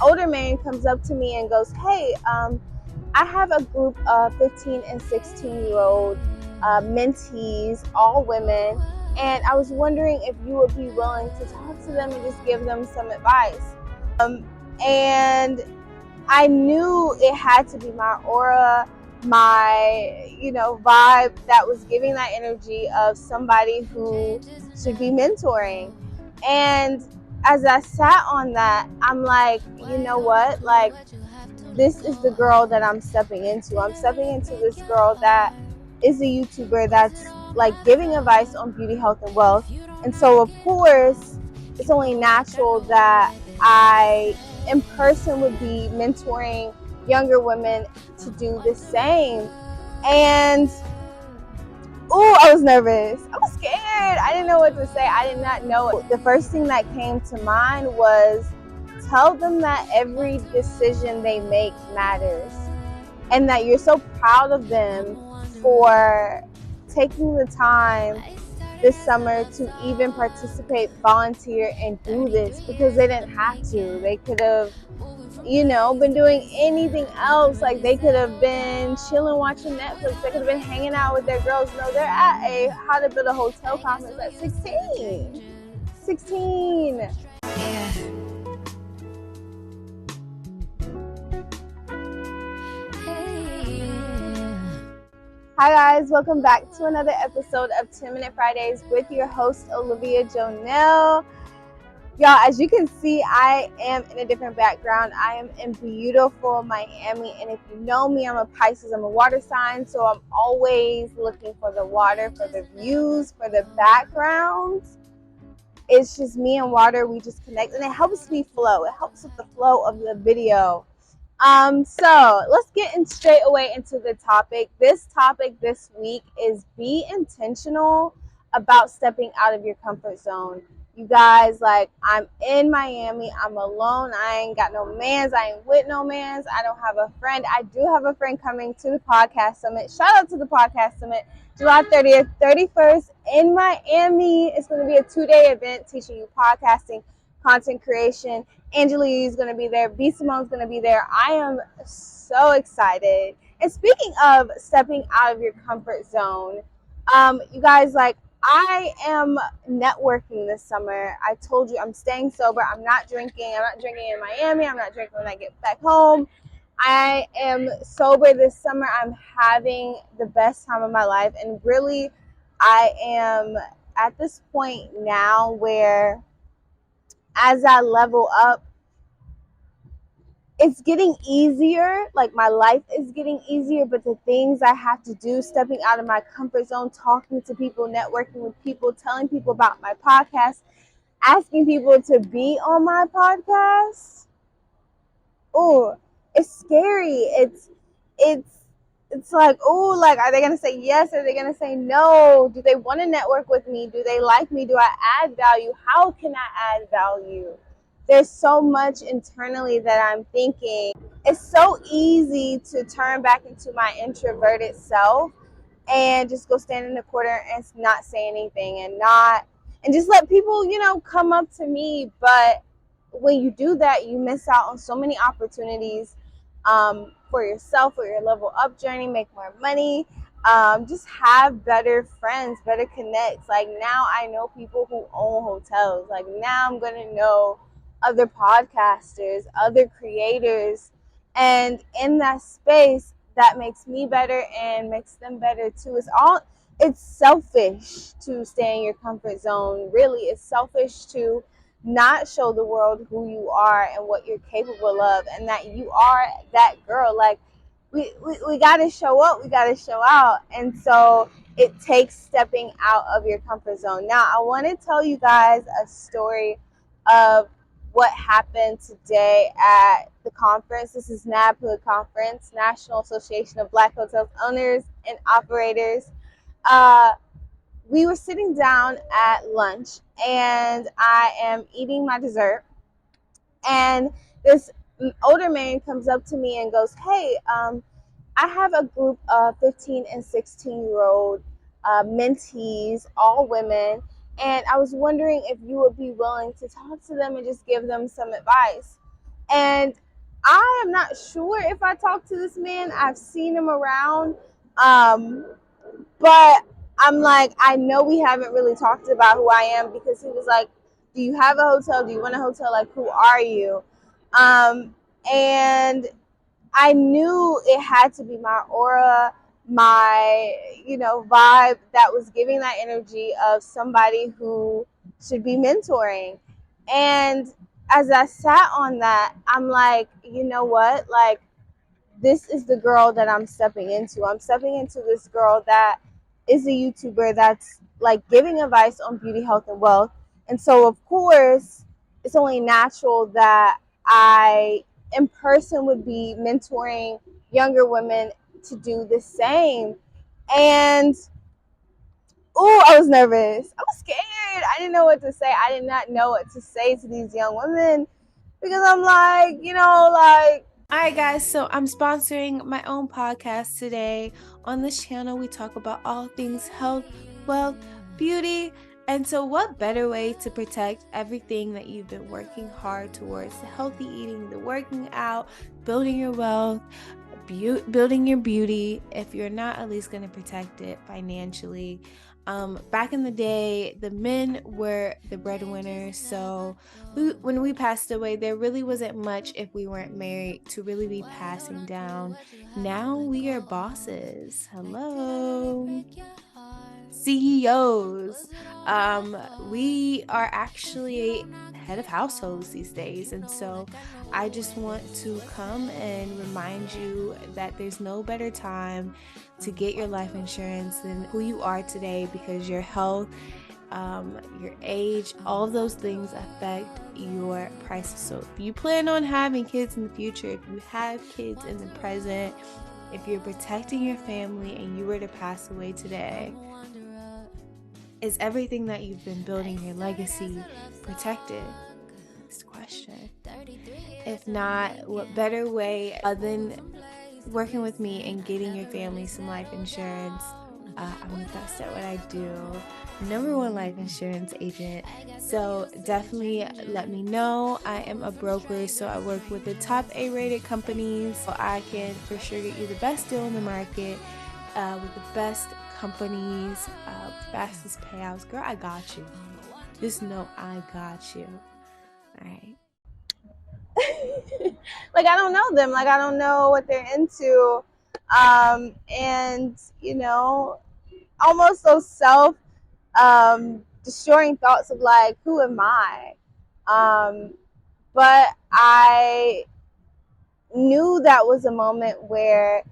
older man comes up to me and goes, hey, I have a group of 15 and 16-year-old mentees, all women, and I was wondering if you would be willing to talk to them and just give them some advice. And I knew it had to be my aura, my, vibe that was giving that energy of somebody who should be mentoring. And as I sat on that, I'm like, you know what? Like, this is the girl that I'm stepping into. I'm stepping into this girl that is a YouTuber that's like giving advice on beauty, health, and wealth. And so, of course, it's only natural that I, in person, would be mentoring younger women to do the same. And I was nervous. I was scared. I didn't know what to say. I did not know. The first thing that came to mind was tell them that every decision they make matters and that you're so proud of them for taking the time this summer to even participate, volunteer, and do this, because they didn't have to. They could have, been doing anything else. Like, they could have been chilling, watching Netflix. They could have been hanging out with their girls. No, they're at a How to Build a Hotel conference at 16. 16. Yeah. Hi guys, welcome back to another episode of 10 Minute Fridays with your host Olivia Jonelle. Y'all, as you can see, I am in a different background. I am in beautiful Miami, and if you know me, I'm a Pisces, I'm a water sign, so I'm always looking for the water, for the views, for the backgrounds. It's just me and water, we just connect, and it helps me flow. It helps with the flow of the video. So let's get straight away into the topic. This topic this week is be intentional about stepping out of your comfort zone. You guys, like, I'm in Miami. I'm alone. I ain't got no mans. I ain't with no mans. I don't have a friend. I do have a friend coming to the podcast summit. Shout out to the podcast summit, July 30th, 31st in Miami. It's going to be a 2-day event teaching you podcasting, content creation. Angela is going to be there. B. Simone's going to be there. I am so excited. And speaking of stepping out of your comfort zone, you guys, like, I am networking this summer. I told you I'm staying sober. I'm not drinking. I'm not drinking in Miami. I'm not drinking when I get back home. I am sober this summer. I'm having the best time of my life. And really, I am at this point now where as I level up, it's getting easier. Like, my life is getting easier, but the things I have to do, stepping out of my comfort zone, talking to people, networking with people, telling people about my podcast, asking people to be on my podcast. It's scary. It's like, like, are they going to say yes? Are they going to say no? Do they want to network with me? Do they like me? Do I add value? How can I add value? There's so much internally that I'm thinking. It's so easy to turn back into my introverted self and just go stand in the corner and not say anything and just let people, come up to me. But when you do that, you miss out on so many opportunities for yourself, for your level up journey, make more money, just have better friends, better connects. Like, now I know people who own hotels. Like, now I'm going to know other podcasters, other creators, and in that space, that makes me better and makes them better too. It's selfish to stay in your comfort zone. Really, it's selfish to not show the world who you are and what you're capable of, and that you are that girl. Like, we got to show up, we got to show out. And so it takes stepping out of your comfort zone. Now, I want to tell you guys a story of what happened today at the conference. This is NABHOOD conference, National Association of Black Hotel Owners and Operators. We were sitting down at lunch, and I am eating my dessert, and this older man comes up to me and goes, hey, I have a group of 15 and 16-year-old mentees, all women, and I was wondering if you would be willing to talk to them and just give them some advice. And I am not sure if I talked to this man. I've seen him around. But I'm like, I know we haven't really talked about who I am, because he was like, do you have a hotel? Do you want a hotel? Like, who are you? And I knew it had to be my aura, my, vibe that was giving that energy of somebody who should be mentoring. And as I sat on that, I'm like, you know what? Like, this is the girl that I'm stepping into. I'm stepping into this girl that is a YouTuber that's like giving advice on beauty, health, and wealth. And so, of course, it's only natural that I, in person, would be mentoring younger women to do the same. And oh, I was nervous. I was scared. I didn't know what to say. I did not know what to say to these young women, because I'm like, all right, guys, so I'm sponsoring my own podcast today. On this channel, we talk about all things health, wealth, beauty. And so what better way to protect everything that you've been working hard towards? The healthy eating, the working out, building your wealth, building your beauty, if you're not at least going to protect it financially. Back in the day, the men were the breadwinners, so when we passed away, there really wasn't much, if we weren't married, to really be passing down. Now we are bosses. Hello. CEOs. We are actually head of households these days, and so I just want to come and remind you that there's no better time to get your life insurance than who you are today, because your health, your age, all of those things affect your prices. So if you plan on having kids in the future, if you have kids in the present, if you're protecting your family and you were to pass away today, is everything that you've been building, your legacy, protected? Next question. If not, what better way than working with me and getting your family some life insurance? I'm the best at what I do. #1 life insurance agent. So definitely let me know. I am a broker, so I work with the top A-rated companies, so I can for sure get you the best deal in the market, with the best companies, fastest payouts. Girl, I got you. Just know I got you. All right. Like, I don't know them. Like, I don't know what they're into. And, almost those destroying thoughts of like, who am I? But I knew that was a moment where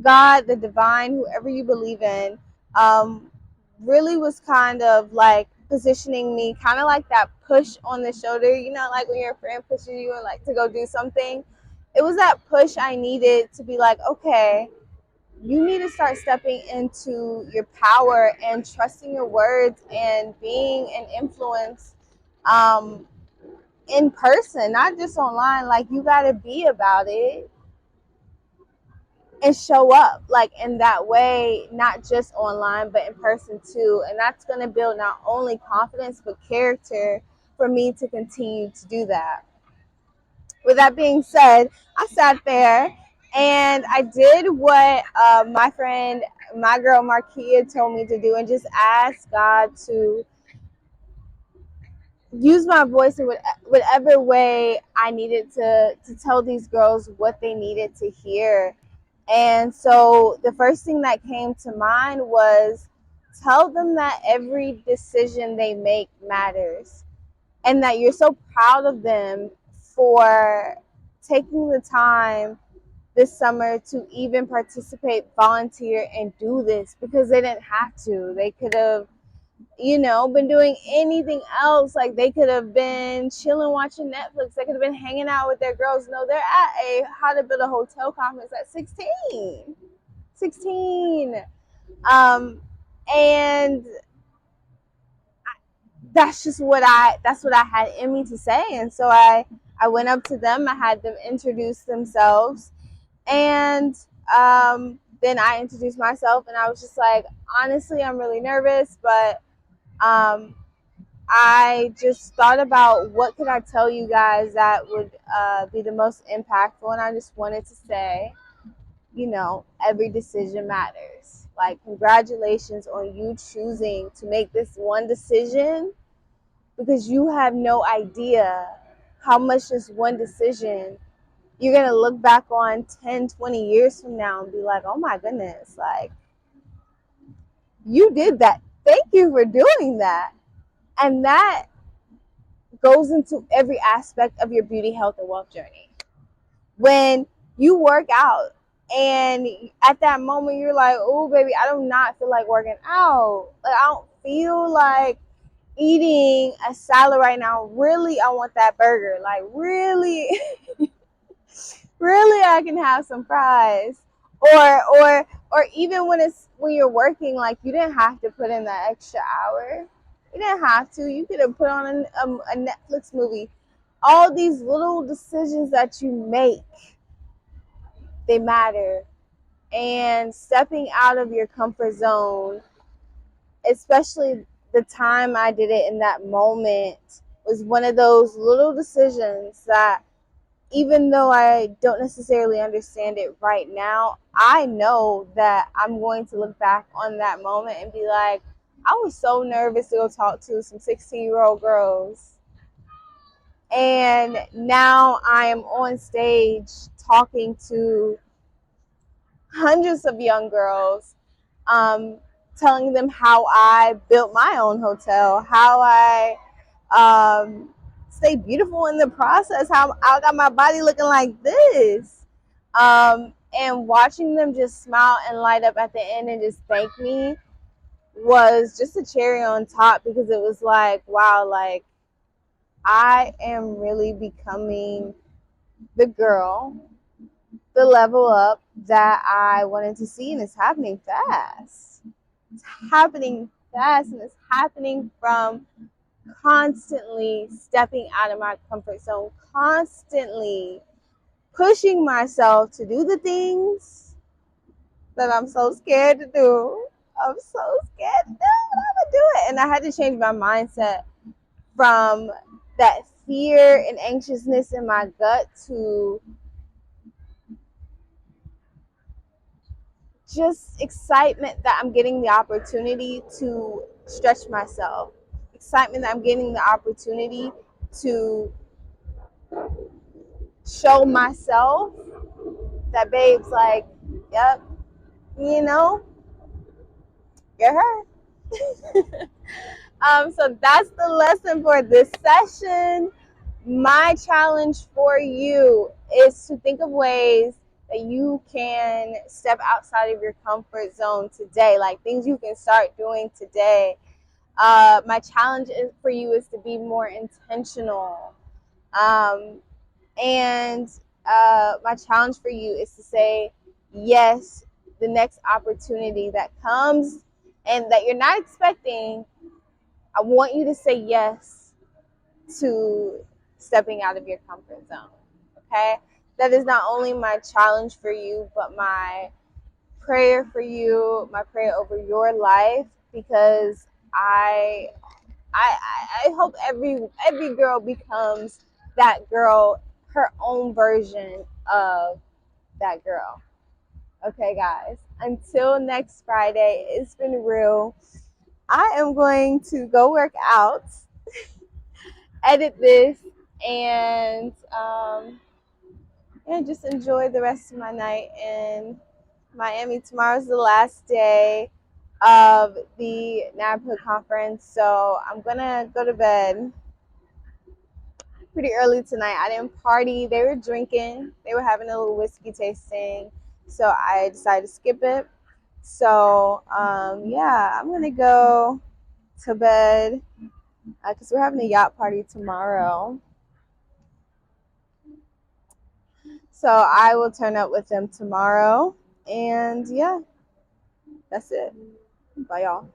God, the divine, whoever you believe in, really was kind of like positioning me, kind of like that push on the shoulder, like when your friend pushes you and like to go do something. It was that push I needed to be like, okay, you need to start stepping into your power and trusting your words and being an influence, in person, not just online. Like, you got to be about it and show up like in that way, not just online but in person too. And that's going to build not only confidence but character for me to continue to do that. With that being said, I sat there and I did what my girl Markia told me to do, and just ask God to use my voice in whatever way I needed to tell these girls what they needed to hear. And so the first thing that came to mind was, tell them that every decision they make matters, and that you're so proud of them for taking the time this summer to even participate, volunteer, and do this, because they didn't have to. They could have, been doing anything else. Like, they could have been chilling, watching Netflix. They could have been hanging out with their girls. No, they're at a How to Build a Hotel conference at 16. And that's what I had in me to say. And so I went up to them. I had them introduce themselves, and then I introduced myself, and I was just like, honestly, I'm really nervous, but I just thought about what could I tell you guys that would be the most impactful, and I just wanted to say, every decision matters. Like, congratulations on you choosing to make this one decision, because you have no idea how much this one decision you're going to look back on 10, 20 years from now and be like, oh my goodness, like, you did that. Thank you for doing that. And that goes into every aspect of your beauty, health, and wealth journey. When you work out and at that moment you're like, oh baby, I do not feel like working out. Like, I don't feel like eating a salad right now. Really, I want that burger. Like, really, really, I can have some fries. Or even when you're working, like, you didn't have to put in that extra hour. You didn't have to. You could have put on a Netflix movie. All these little decisions that you make, they matter. And stepping out of your comfort zone, especially the time I did it in that moment, was one of those little decisions that, even though I don't necessarily understand it right now, I know that I'm going to look back on that moment and be like, I was so nervous to go talk to some 16-year-old girls. And now I am on stage talking to hundreds of young girls, telling them how I built my own hotel, how I stay beautiful in the process, how I got my body looking like this. And watching them just smile and light up at the end and just thank me was just a cherry on top, because it was like, wow, like, I am really becoming the girl, the level up that I wanted to see, and it's happening fast. It's happening fast, and it's happening from constantly stepping out of my comfort zone, constantly pushing myself to do the things that I'm so scared to do. I'm so scared to do it, but I'm gonna do it. And I had to change my mindset from that fear and anxiousness in my gut to just excitement that I'm getting the opportunity to stretch myself. Excitement that I'm getting the opportunity to show myself that, babe's like, yep, you know, you're her. So that's the lesson for this session. My challenge for you is to think of ways that you can step outside of your comfort zone today, like things you can start doing today. My challenge for you is to be more intentional. And my challenge for you is to say yes the next opportunity that comes and that you're not expecting. I want you to say yes to stepping out of your comfort zone. Okay? That is not only my challenge for you, but my prayer for you, my prayer over your life, because I hope every girl becomes that girl, her own version of that girl. Okay, guys. Until next Friday, it's been real. I am going to go work out, edit this, and just enjoy the rest of my night in Miami. Tomorrow's the last day of the NABHOOD conference, so I'm gonna go to bed pretty early tonight. I didn't party. They were drinking. They were having a little whiskey tasting, so I decided to skip it. So yeah, I'm gonna go to bed because we're having a yacht party tomorrow. So I will turn up with them tomorrow. And yeah, that's it. Bye, y'all.